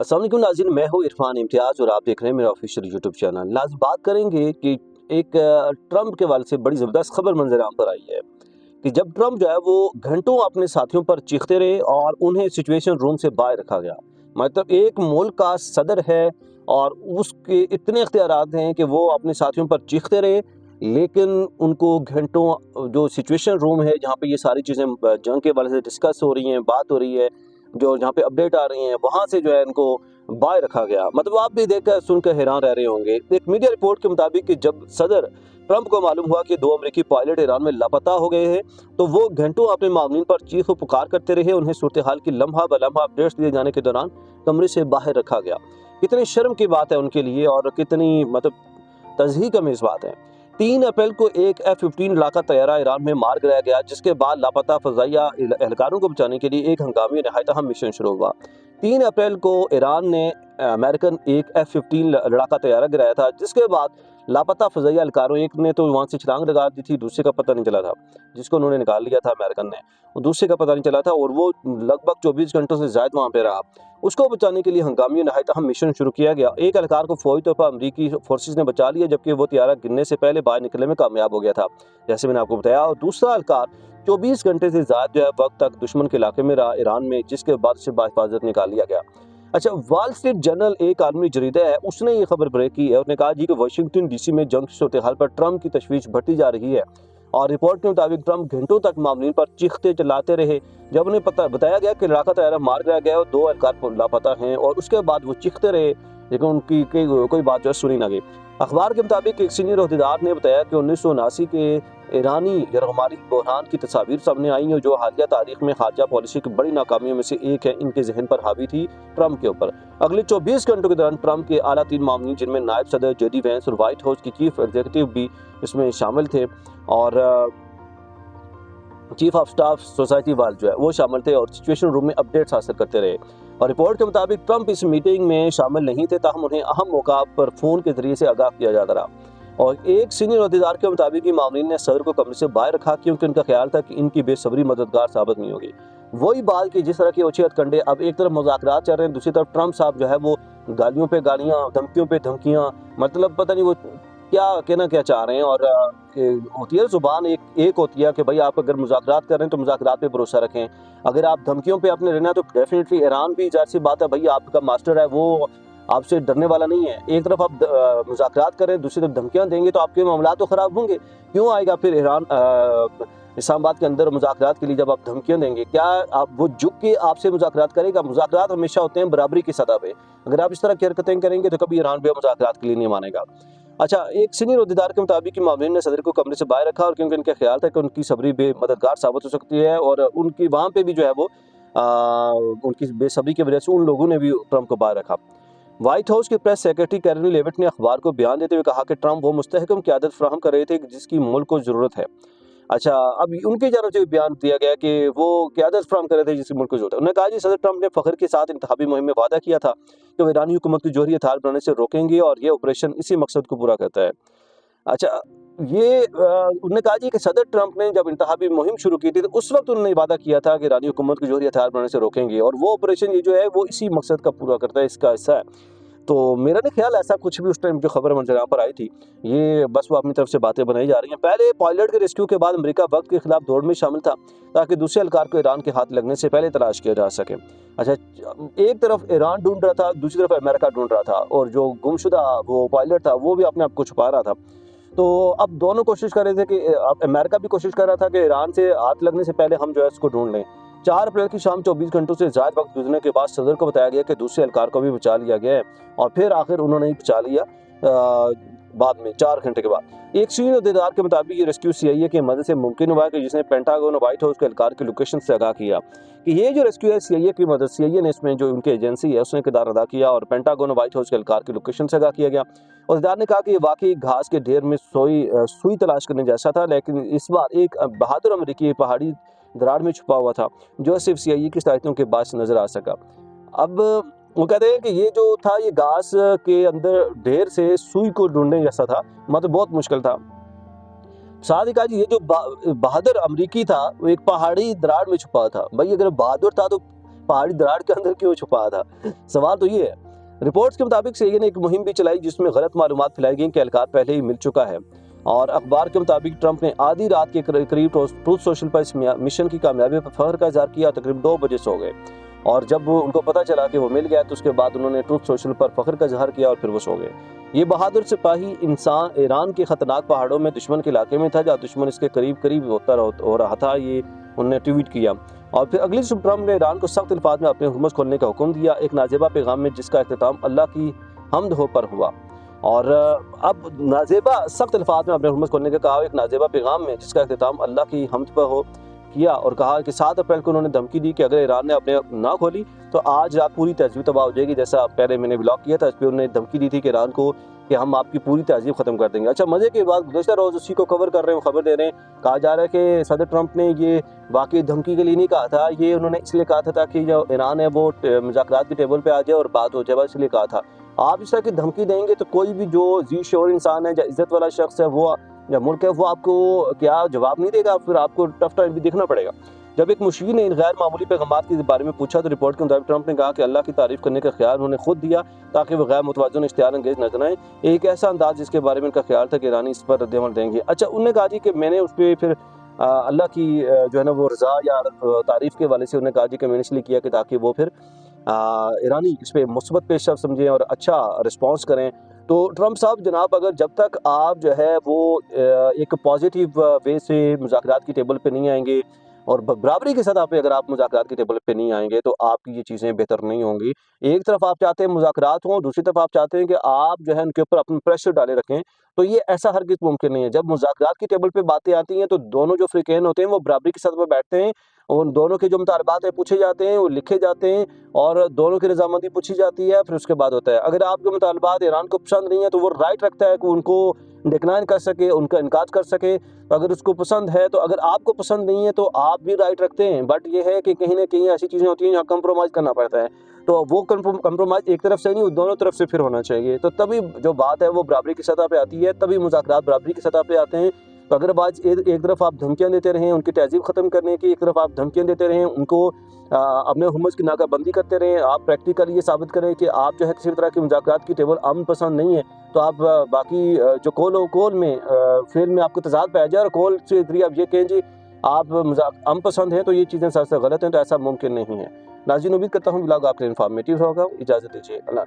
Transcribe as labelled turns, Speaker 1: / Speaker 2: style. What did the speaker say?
Speaker 1: अस्सलाम वालेकुम नाज़रीन, मैं हूँ इरफान इम्तियाज़ और आप देख रहे हैं मेरा ऑफिशियल यूट्यूब चैनल। आज बात करेंगे कि एक ट्रंप के हवाले से बड़ी ज़बरदस्त खबर मंजर आम पर आई है कि जब ट्रंप जो है वो घंटों अपने साथियों पर चीखते रहे और उन्हें सिचुएशन रूम से बाहर रखा गया। मतलब एक मुल्क का सदर है और उसके इतने इख्तियारात हैं कि वो अपने साथियों पर चीखते रहे, लेकिन उनको घंटों जो सिचुएशन रूम है जहाँ पे ये सारी चीज़ें जंग के हवाले से डिस्कस हो रही हैं, बात हो रही है, जो जहाँ पे अपडेट आ रही हैं, वहाँ से जो है इनको बाहर रखा गया। मतलब आप भी देखकर सुनकर हैरान रह रहे होंगे। एक मीडिया रिपोर्ट के मुताबिक कि जब सदर ट्रंप को मालूम हुआ कि 2 अमेरिकी पायलट ईरान में लापता हो गए हैं, तो वो घंटों अपने मामलीन पर चीख व पुकार करते रहे। उन्हें सूरत हाल की लम्हा ब लम्हा अपडेट्स दिए जाने के दौरान कमरे से बाहर रखा गया। कितनी शर्म की बात है उनके लिए और कितनी मतलब तज़हीक अमेज़ बात है। 3 अप्रैल को एक F-15 लड़ाका तैयारा ईरान में मार गिराया गया, जिसके बाद लापता फ़ज़ाइया एहलकारों को बचाने के लिए एक हंगामी नहायत अहम मिशन शुरू हुआ। 3 अप्रैल को ईरान ने अमेरिकन एक F-15 लड़ाका तैयारा गिराया था, जिसके बाद लापता फ़ज़ाइया एहलकारों, एक ने तो वहाँ से छलांग लगा दी थी, दूसरे का पता नहीं चला था, जिसको उन्होंने निकाल लिया था अमेरिकन ने, और दूसरे का पता नहीं चला था और वो लगभग 24 घंटों से ज़्यादा वहाँ पे रहा। उसको बचाने के लिए हंगामी नहायत अहम मिशन शुरू किया गया। एक एहलकार को फौरी तौर पर अमरीकी फोर्सेस ने बचा लिया, जबकि वो तैयारा गिरने से पहले बाहर निकलने में कामयाब हो गया था, जैसे मैंने आपको बताया। और दूसरा एहलकार 24 घंटे से ज़्यादा जो है वक्त तक दुश्मन के इलाके में रहा ईरान में, जिसके बाद से बाहिफाजत निकाल लिया गया। अच्छा, वॉल स्ट्रीट जर्नल एक आलमी जरीदा है, उसने ये खबर ब्रेक की है। उसने कहा जी कि वाशिंगटन डीसी में जंग की सूरत हाल पर ट्रंप की तशवीश बढ़ती जा रही है और रिपोर्ट के मुताबिक ट्रंप घंटों तक मामलीन पर चीखते चिल्लाते रहे। जब उन्हें बताया गया कि लड़ाका तैयारा मार गिराया गया और 2 एहलकार लापता हैं, और उसके बाद वो चीखते रहे, लेकिन उनकी कोई बात जो है सुनी ना गई। अखबार के मुताबिक एक सीनियर अहदेदार ने बताया कि 1979 के ईरानी यरगमारी बहरान की तस्वीर सामने आई हैं, जो हालिया तारीख में खारजा पॉलिसी की बड़ी नाकामियों में से एक है, इनके जहन पर हावी थी ट्रंप के ऊपर। अगले 24 घंटों के दौरान ट्रंप के आला 3 मामलीन, जिनमें नायब सदर जेडी वैंस और व्हाइट हाउस की चीफ एग्जीक्यूटिव भी इसमें शामिल थे, और चीफ ऑफ स्टाफ सोसाइटी वाल जो है वो शामिल थे, और सिचुएशन रूम में अपडेट्स हासिल करते रहे। और रिपोर्ट के मुताबिक ट्रंप इस मीटिंग में शामिल नहीं थे, ताहम उन्हें अहम मौका पर फ़ोन के जरिए से आगाह किया जाता रहा। और एक सीनियर अहदेदार के मुताबिक मामलीन ने सदर को कमरे से बाहर रखा, क्योंकि उनका ख्याल था कि इनकी बेसब्री मददगार साबित नहीं होगी। वही बात कि जिस तरह के ओछे हथकंडे, अब एक तरफ मुज़ाकरात चल रहे हैं, दूसरी तरफ ट्रंप साहब जो है वो गालियों पे गालियाँ, धमकियों पे धमकियाँ, मतलब पता नहीं वो क्या कहना क्या चाह रहे हैं। और होती है ज़ुबान एक होती है कि भाई आप अगर मुज़ाकरात कर रहे हैं तो मुज़ाकरात पे भरोसा रखें, अगर आप धमकियों पे आपने रहना तो डेफिनेटली ईरान भी ज़ाहिर सी बात है भाई आपका मास्टर है, वो आपसे डरने वाला नहीं है। एक तरफ आप मुज़ाकरात कर रहे हैं, दूसरी तरफ धमकियाँ देंगे तो आपके मामला तो ख़राब होंगे। क्यों आएगा फिर ईरान इस्लामाबाद के अंदर मुज़ाकरात के लिए जब आप धमकियाँ देंगे? क्या आप वो झुक के आपसे मुज़ाकरात करेगा? मुज़ाकरात हमेशा होते हैं बराबरी की सतह पे। अगर आप इस तरह की हरकतें करेंगे तो कभी ईरान भी मुज़ाकरात के लिए नहीं मानेगा। अच्छा, एक सीनियर अहदेदार के मुताबिक मामलीन ने सदर को कमरे से बाहर रखा, और क्योंकि इनका ख्याल था कि उनकी सब्री बेमददगार साबित हो सकती है, और उनकी वहाँ पे भी जो है वो उनकी बेसब्री की वजह से उन लोगों ने भी ट्रंप को बाहर रखा। व्हाइट हाउस के प्रेस सेक्रेटरी कैरोलिन लेविट ने अखबार को बयान देते हुए कहा कि ट्रंप वो मुस्तहकम क़यादत फराहम कर रहे थे जिसकी मुल्क को ज़रूरत है। अच्छा, अब उनकी जानब से बयान दिया गया कि वो क़यादत फराहम कर रहे थे जिसकी मुल्क को ज़रूरत है। उन्होंने कहा जी सदर ट्रंप ने फ़ख्र के साथ इंतखाबी मुहिम में वादा किया था कि वो ईरानी हुकूमत को जोहरी हथियार बनाने से रोकेंगे, और ये ऑपरेशन इसी मकसद को पूरा करता है। अच्छा, ये उन्होंने कहा जी कि सदर ट्रंप ने जब इंतखाबी मुहिम शुरू की थी तो उस वक्त उन्होंने वादा किया था कि ईरानी हुकूमत को जोहरी हथियार बनाने से रोकेंगे, और वो ऑपरेशन ये जो है वो इसी मकसद का पूरा करता है, इसका हिस्सा है। तो मेरा नहीं ख्याल ऐसा कुछ भी उस टाइम जो खबर मंजर आम पर आई थी, ये बस वो अपनी तरफ से बातें बनाई जा रही हैं। पहले पायलट के रेस्क्यू के बाद अमेरिका वक्त के खिलाफ दौड़ में शामिल था, ताकि दूसरे एहलकार को ईरान के हाथ लगने से पहले तलाश किया जा सके। अच्छा, एक तरफ ईरान ढूंढ रहा था, दूसरी तरफ अमेरिका ढूंढ रहा था, और जो गुमशुदा वो पायलट था वो भी अपने आप को छुपा रहा था। तो अब दोनों कोशिश कर रहे थे कि अमेरिका भी कोशिश कर रहा था कि ईरान से हाथ लगने से पहले हम जो है इसको ढूंढ लें। 4 अप्रैल की शाम 24 घंटों से ज़्यादा वक्त गुजरने के बाद सदर को बताया गया कि दूसरे एहलकार को भी बचा लिया गया है, और फिर आखिर उन्होंने ही बचा लिया बाद में 4 घंटे के बाद। एक सीनियर अहदेदार के मुताबिक ये रेस्क्यू CIA की मदद से मुमकिन हुआ है, कि जिसने पेंटागन और व्हाइट हाउस के एहलकार की लोकेशन से आगाह किया कि ये जो रेस्क्यू है CIA की मदद, CIA ने इसमें जो उनकी एजेंसी है उसने किरदार अदा किया, और पेंटागन और व्हाइट हाउस के एहलकार की लोकेशन से आगाह किया गया। अहदेदार ने कहा कि ये वाकई घास के ढेर में सुई तलाश करने जैसा था, लेकिन इस बार एक बहादुर अमरीकी पहाड़ी दरार में छुपा हुआ था, जो सिर्फ CIA की सहायता के बाद नजर आ सका। अब वो कहते हैं कि ये जो था ये घास के अंदर ढेर से सुई को ढूंढने जैसा था, मतलब बहुत मुश्किल था। साथ ही कहा जी ये जो बहादुर अमरीकी था वो एक पहाड़ी दरार में छुपा था। भाई अगर बहादुर था तो पहाड़ी दरार के अंदर क्यों छुपा था? सवाल तो ये है। रिपोर्ट्स के मुताबिक CIA ने एक मुहिम भी चलाई जिसमें गलत मालूमात फैलाई गई कि एहलकार पहले ही मिल चुका है। और अखबार के मुताबिक ट्रंप ने आधी रात के करीब ट्रूथ सोशल पर इस मिशन की कामयाबी पर फख्र का इजहार किया। तकरीबन 2 बजे सो गए और जब उनको पता चला कि वो मिल गया तो उसके बाद उन्होंने ट्रूथ सोशल पर फख्र का इजहार किया और फिर वो सो गए। ये बहादुर सिपाही इंसान ईरान के खतरनाक पहाड़ों में दुश्मन के इलाके में था जहाँ दुश्मन इसके करीब करीब हो रहा था। ये उन्होंने ट्वीट किया और फिर अगली सुबह ट्रंप ने ईरान को सख्त अल्फाज में अपने हुकूमत खोलने का हुक्म दिया। एक नाजेबा पैगाम में जिसका इख्तिताम अल्लाह की हम्द हो पर हुआ। और अब नाजेबा सख्त अल्फाज में अपने हुकूमत खोलने का कहा, एक नाजेबा पैगाम में जिसका इख्तिताम अल्लाह की हम्द पर हो किया और कहा कि 7 अप्रैल को उन्होंने धमकी दी कि अगर ईरान ने अपने ना खोली तो आज रात पूरी तहजीब तबाह हो जाएगी। जैसा पहले मैंने ब्लॉग किया था, इस पर उन्होंने धमकी दी थी कि ईरान को कि हम आपकी पूरी तहजीब ख़त्म कर देंगे। अच्छा, मज़े की बात, गुज़श्ता रोज़ उसी को कवर कर रहे हैं, खबर दे रहे हैं। कहा जा रहा है कि सदर ट्रंप ने ये वाकई धमकी के लिए नहीं कहा था, ये उन्होंने इसलिए कहा था ताकि जो ईरान है वो मुज़ाकरात की टेबल पर आ जाए और बात हो जाए, इसलिए कहा था। आप इस तरह की धमकी देंगे तो कोई भी जो जी शोर इंसान है या इज़्ज़त वाला शख्स है वो या मुल्क है वो आपको क्या जवाब नहीं देगा, फिर आपको टफ टाइम भी देखना पड़ेगा। जब एक मुशीर ने इन गैर मामूली पैगामात के बारे में पूछा तो रिपोर्ट के मुताबिक ट्रंप ने कहा कि अल्लाह की तारीफ करने का ख्याल उन्होंने खुद दिया ताकि वो गैर मुतवाज़िन इश्तिहार अंगेज नजर आए। एक ऐसा अंदाज जिसके बारे में उनका ख्याल था कि ईरानी इस पर रद्द-ए-अमल देंगे। अच्छा, उन्होंने कहा जी कि मैंने उस पर फिर अल्लाह की जो है ना वो रज़ा या तारीफ़ के वाले से उन्होंने कहा जी कि मैंने इसलिए किया कि ताकि वो फिर ईरानी इस पर मुस्बत पेश समझें और अच्छा रिस्पॉन्स करें। तो ट्रंप साहब जनाब, अगर जब तक आप जो है वो एक पॉजिटिव वे से मुज़ाकरात की टेबल पे नहीं आएंगे और बराबरी के साथ अगर आप मुज़ाकरात की टेबल पे नहीं आएंगे तो आपकी ये चीज़ें बेहतर नहीं होंगी। एक तरफ आप चाहते हैं मुज़ाकरात हों, दूसरी तरफ आप चाहते हैं कि आप जो है उनके ऊपर अपना प्रेशर डाले रखें, तो ये ऐसा हरगिज़ मुमकिन नहीं है। जब मुज़ाकरात की टेबल पे बातें आती हैं तो दोनों जो फ़रीक़ैन होते हैं वो बराबरी के साथ में बैठते हैं, उन दोनों के जो मुतालबात हैं पूछे जाते हैं, वो लिखे जाते हैं और दोनों की रज़ामंदी पूछी जाती है, फिर उसके बाद होता है। अगर आपके मुतालबात ईरान को पसंद नहीं है तो वो राइट रखता है कि उनको डिक्लाइन कर सके, उनका इनकार कर सके। तो अगर उसको पसंद है तो अगर आपको पसंद नहीं है तो आप भी राइट रखते हैं। बट ये है कि कहीं ना कहीं ऐसी चीज़ें होती हैं जहाँ कंप्रोमाइज़ करना पड़ता है, तो वो कंप्रोमाइज़ एक तरफ से नहीं, दोनों तरफ से फिर होना चाहिए। तो तभी जो बात है वो बराबरी की सतह पे आती है, तभी मुज़ाकरात बराबरी की सतह पे आते हैं। तो अगर आज एक तरफ आप धमकियाँ देते रहें उनकी तहज़ीब ख़त्म करने की, एक तरफ आप धमकियाँ देते रहें उनको अपने हुकूमत की नाकाबंदी करते रहें, आप प्रैक्टिकली ये साबित करें कि आप जो है किसी भी तरह की मुज़ाकरात की टेबल अमन पसंद नहीं है, तो आप बाकी जो कोल में फेल में आपको तज़ाद पाया जाए और कोल से जरिए आप ये कहें जी आप अमन पसंद हैं, तो ये चीज़ें सबसे गलत हैं, तो ऐसा मुमकिन नहीं है। नाज़रीन, उम्मीद करता हूँ ब्लॉग आपके इन्फॉर्मेटिव होगा। इजाज़त दीजिए, अल्लाह।